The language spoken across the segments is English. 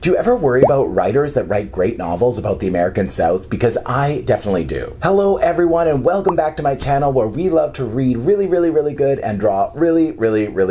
Do you ever worry about writers that write great novels about the American South? Because I definitely do. Hello everyone and welcome back to my channel where we love to read really good and draw really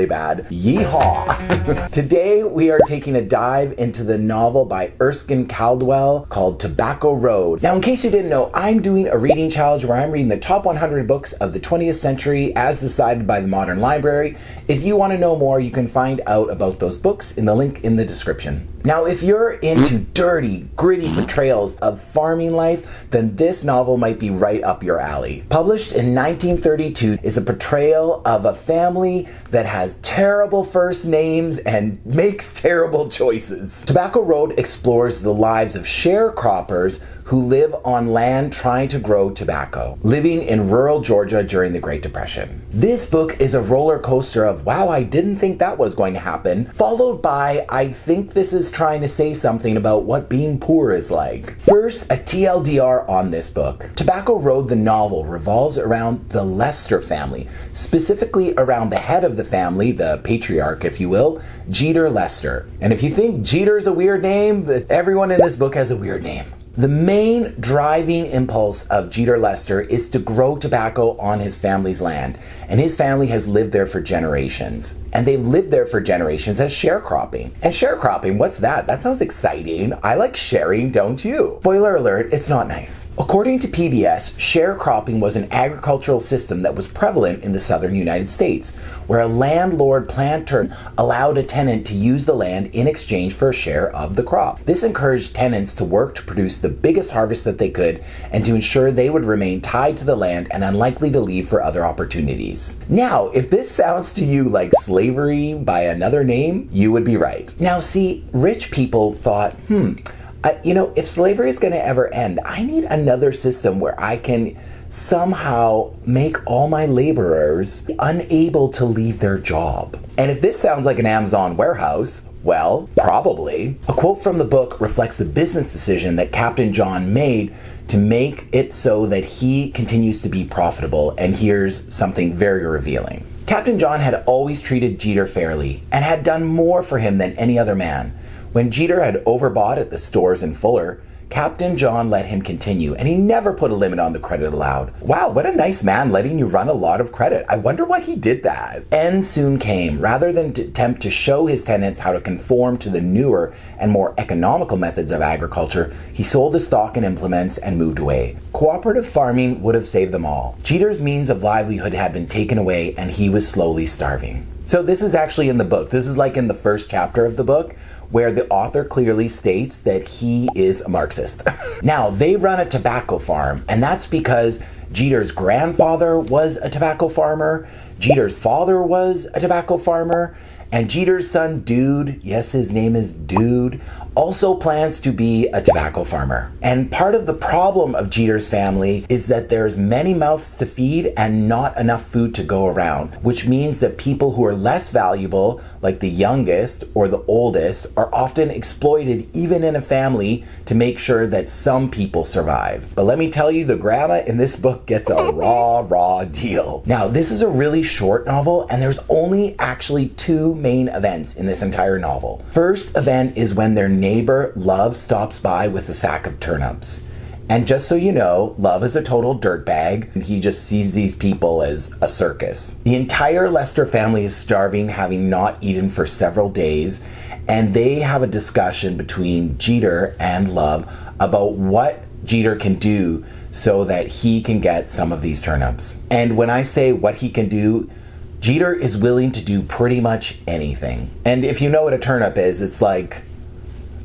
bad. Yeehaw! Today we are taking a dive into the novel by Erskine Caldwell called Tobacco Road. Now in case you didn't know, I'm doing a reading challenge where I'm reading the top 100 books of the 20th century as decided by the Modern Library. If you want to know more, you can find out about those books in the link in the description. Now, if you're into dirty, gritty portrayals of farming life, then this novel might be right up your alley. Published in 1932 is a portrayal of a family that has terrible first names and makes terrible choices. Tobacco Road explores the lives of sharecroppers who live on land trying to grow tobacco, living in rural Georgia during the Great Depression. This book is a roller coaster of, wow, I didn't think that was going to happen, followed by, I think this is trying to say something about what being poor is like. First, a TLDR on this book. Tobacco Road, the novel, revolves around the Lester family, specifically around the head of the family, the patriarch, if you will, Jeter Lester. And if you think Jeter's a weird name, everyone in this book has a weird name. The main driving impulse of Jeter Lester is to grow tobacco on his family's land, and his family has lived there for generations. And they've lived there for generations as sharecropping. And sharecropping, what's that? That sounds exciting. I like sharing, don't you? Spoiler alert, it's not nice. According to PBS, sharecropping was an agricultural system that was prevalent in the southern United States, where a landlord planter allowed a tenant to use the land in exchange for a share of the crop. This encouraged tenants to work to produce the biggest harvest that they could and to ensure they would remain tied to the land and unlikely to leave for other opportunities. Now, if this sounds to you like slavery by another name, you would be right. Now see, rich people thought, if slavery is going to ever end, I need another system where I can somehow make all my laborers unable to leave their job. And if this sounds like an Amazon warehouse, well, probably. A quote from the book reflects the business decision that Captain John made to make it so that he continues to be profitable, and here's something very revealing. Captain John had always treated Jeter fairly and had done more for him than any other man. When Jeter had overbought at the stores in Fuller, Captain John let him continue, and he never put a limit on the credit allowed. Wow, what a nice man letting you run a lot of credit. I wonder why he did that. End soon came. Rather than attempt to show his tenants how to conform to the newer and more economical methods of agriculture, he sold his stock and implements and moved away. Cooperative farming would have saved them all. Jeter's means of livelihood had been taken away, and he was slowly starving. So this is actually in the book. This is like in the first chapter of the book, where the author clearly states that he is a Marxist. Now, they run a tobacco farm, and that's because Jeter's grandfather was a tobacco farmer, Jeter's father was a tobacco farmer, and Jeter's son, Dude, yes, his name is Dude, also plans to be a tobacco farmer. And part of the problem of Jeter's family is that there's many mouths to feed and not enough food to go around, which means that people who are less valuable, like the youngest or the oldest, are often exploited even in a family to make sure that some people survive. But let me tell you, the grandma in this book gets a raw deal. Now, this is a really short novel, and there's only actually two main events in this entire novel. First event is when their neighbor Love stops by with a sack of turnips. And just so you know, Love is a total dirtbag, and he just sees these people as a circus. The entire Lester family is starving, having not eaten for several days, and they have a discussion between Jeter and Love about what Jeter can do so that he can get some of these turnips. And when I say what he can do, Jeter is willing to do pretty much anything. And if you know what a turnip is, it's like,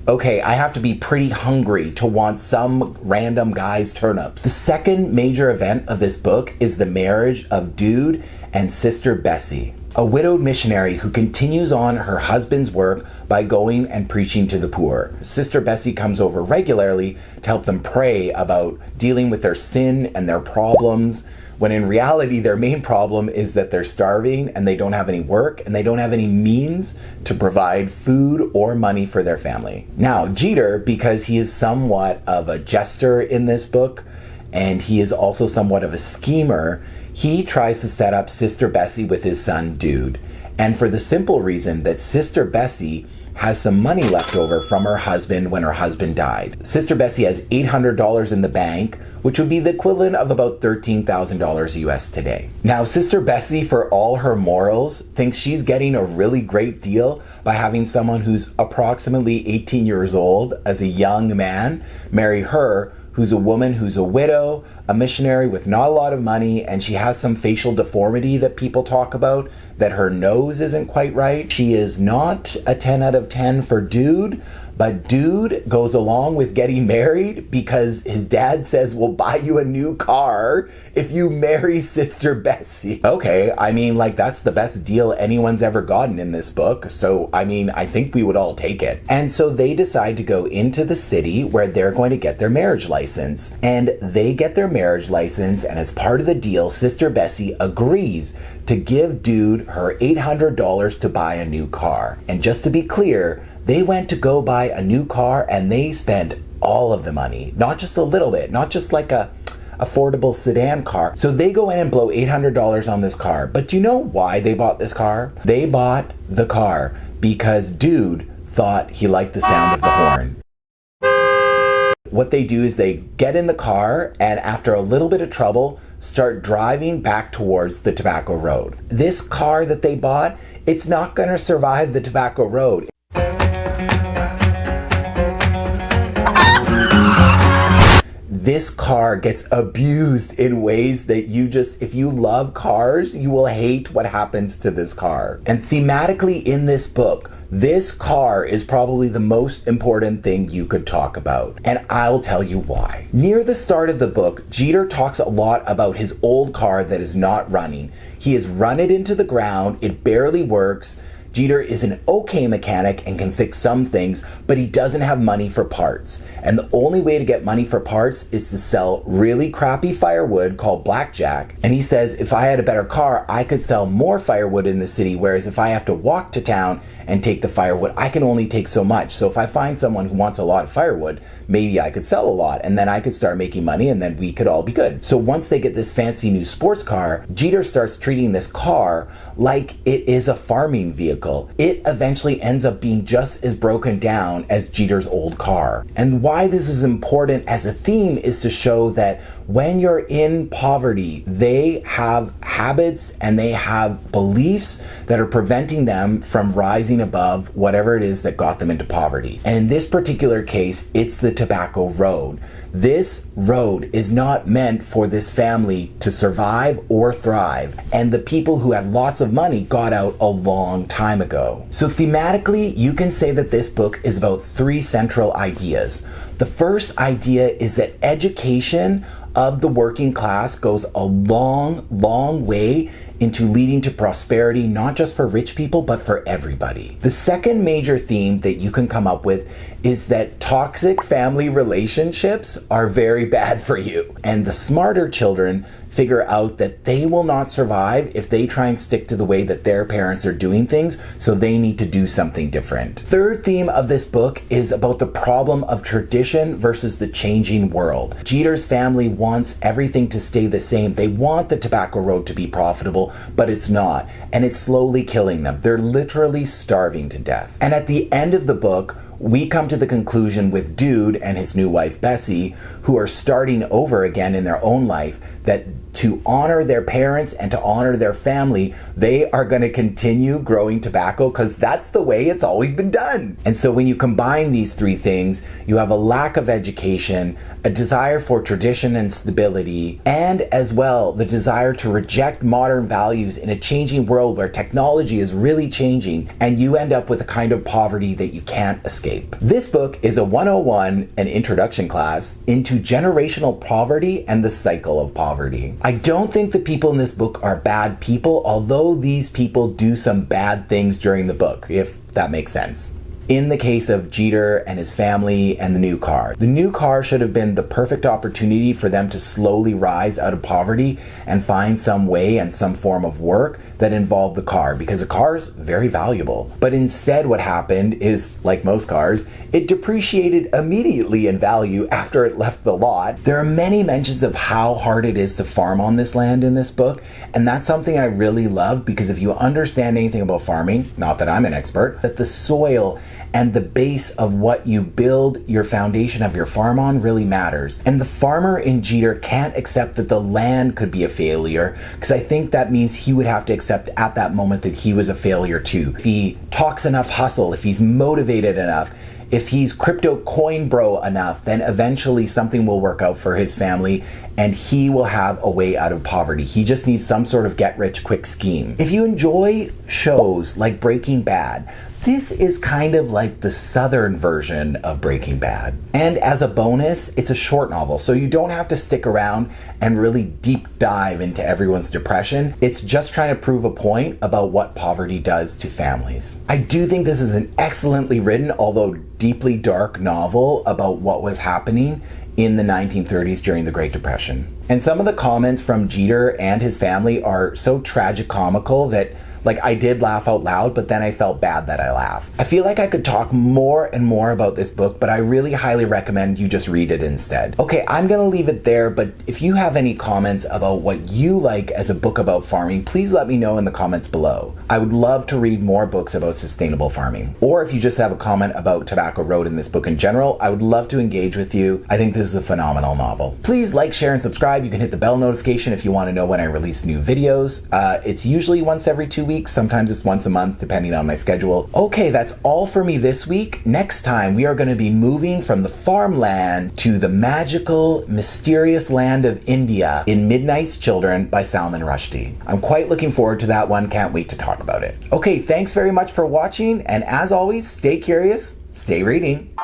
okay, I have to be pretty hungry to want some random guy's turnips. The second major event of this book is the marriage of Dude and Sister Bessie, a widowed missionary who continues on her husband's work by going and preaching to the poor. Sister Bessie comes over regularly to help them pray about dealing with their sin and their problems, when in reality their main problem is that they're starving and they don't have any work and they don't have any means to provide food or money for their family. Now, Jeter, because he is somewhat of a jester in this book, and he is also somewhat of a schemer, he tries to set up Sister Bessie with his son, Dude. And for the simple reason that Sister Bessie has some money left over from her husband when her husband died. Sister Bessie has $800 in the bank, which would be the equivalent of about $13,000 US today. Now, Sister Bessie, for all her morals, thinks she's getting a really great deal by having someone who's approximately 18 years old as a young man marry her, who's a woman who's a widow, a missionary with not a lot of money, and she has some facial deformity that people talk about, that her nose isn't quite right. She is not a 10 out of 10 for Dude, but Dude goes along with getting married because his dad says, we'll buy you a new car if you marry Sister Bessie. Okay, I mean, like, that's the best deal anyone's ever gotten in this book. So, I mean, I think we would all take it. And so they decide to go into the city where they're going to get their marriage license. And they get their marriage license, and as part of the deal, Sister Bessie agrees to give Dude her $800 to buy a new car. And just to be clear, they went to go buy a new car and they spent all of the money, not just a little bit, not just like a affordable sedan car. So they go in and blow $800 on this car. But do you know why they bought this car? They bought the car because Dude thought he liked the sound of the horn. What they do is they get in the car and after a little bit of trouble, start driving back towards the Tobacco Road. This car that they bought, it's not gonna survive the Tobacco Road. This car gets abused in ways that if you love cars, you will hate what happens to this car. And thematically in this book, this car is probably the most important thing you could talk about. And I'll tell you why. Near the start of the book, Jeter talks a lot about his old car that is not running. He has run it into the ground, it barely works. Jeter is an okay mechanic and can fix some things, but he doesn't have money for parts. And the only way to get money for parts is to sell really crappy firewood called blackjack. And he says, if I had a better car, I could sell more firewood in the city, whereas if I have to walk to town and take the firewood, I can only take so much. So if I find someone who wants a lot of firewood, maybe I could sell a lot and then I could start making money and then we could all be good. So once they get this fancy new sports car, Jeter starts treating this car like it is a farming vehicle. It eventually ends up being just as broken down as Jeter's old car. And why this is important as a theme is to show that when you're in poverty, they have habits and they have beliefs that are preventing them from rising above whatever it is that got them into poverty. And in this particular case, it's the Tobacco Road. This road is not meant for this family to survive or thrive. And the people who had lots of money got out a long time ago. So thematically, you can say that this book is about three central ideas. The first idea is that education of the working class goes a long, long way into leading to prosperity, not just for rich people, but for everybody. The second major theme that you can come up with is that toxic family relationships are very bad for you. And the smarter children figure out that they will not survive if they try and stick to the way that their parents are doing things, so they need to do something different. Third theme of this book is about the problem of tradition versus the changing world. Jeter's family wants everything to stay the same. They want the Tobacco Road to be profitable, but it's not. And it's slowly killing them. They're literally starving to death. And at the end of the book, we come to the conclusion with Dude and his new wife Bessie, who are starting over again in their own life, that to honor their parents and to honor their family, they are going to continue growing tobacco because that's the way it's always been done. And so when you combine these three things, you have a lack of education, a desire for tradition and stability, and as well the desire to reject modern values in a changing world where technology is really changing, and you end up with a kind of poverty that you can't escape. This book is a 101, an introduction class, into generational poverty and the cycle of poverty. I don't think the people in this book are bad people, although these people do some bad things during the book, if that makes sense. In the case of Jeter and his family and the new car should have been the perfect opportunity for them to slowly rise out of poverty and find some way and some form of work that involved the car, because a car is very valuable. But instead what happened is, like most cars, it depreciated immediately in value after it left the lot. There are many mentions of how hard it is to farm on this land in this book, and that's something I really love, because if you understand anything about farming, not that I'm an expert, that the soil and the base of what you build your foundation of your farm on really matters. And the farmer in Jeter can't accept that the land could be a failure, because I think that means he would have to accept at that moment that he was a failure too. If he talks enough hustle, if he's motivated enough, if he's crypto coin bro enough, then eventually something will work out for his family and he will have a way out of poverty. He just needs some sort of get rich quick scheme. If you enjoy shows like Breaking Bad, this is kind of like the southern version of Breaking Bad. And as a bonus, it's a short novel, so you don't have to stick around and really deep dive into everyone's depression. It's just trying to prove a point about what poverty does to families. I do think this is an excellently written, although deeply dark novel about what was happening in the 1930s during the Great Depression. And some of the comments from Jeter and his family are so tragicomical that I did laugh out loud, but then I felt bad that I laughed. I feel like I could talk more and more about this book, but I really highly recommend you just read it instead. Okay, I'm gonna leave it there, but if you have any comments about what you like as a book about farming, please let me know in the comments below. I would love to read more books about sustainable farming. Or if you just have a comment about Tobacco Road in this book in general, I would love to engage with you. I think this is a phenomenal novel. Please like, share, and subscribe. You can hit the bell notification if you want to know when I release new videos. It's usually once every 2 weeks. Sometimes it's once a month, depending on my schedule. Okay, that's all for me this week. Next time, we are going to be moving from the farmland to the magical, mysterious land of India in Midnight's Children by Salman Rushdie. I'm quite looking forward to that one. Can't wait to talk about it. Okay, thanks very much for watching. And as always, stay curious, stay reading.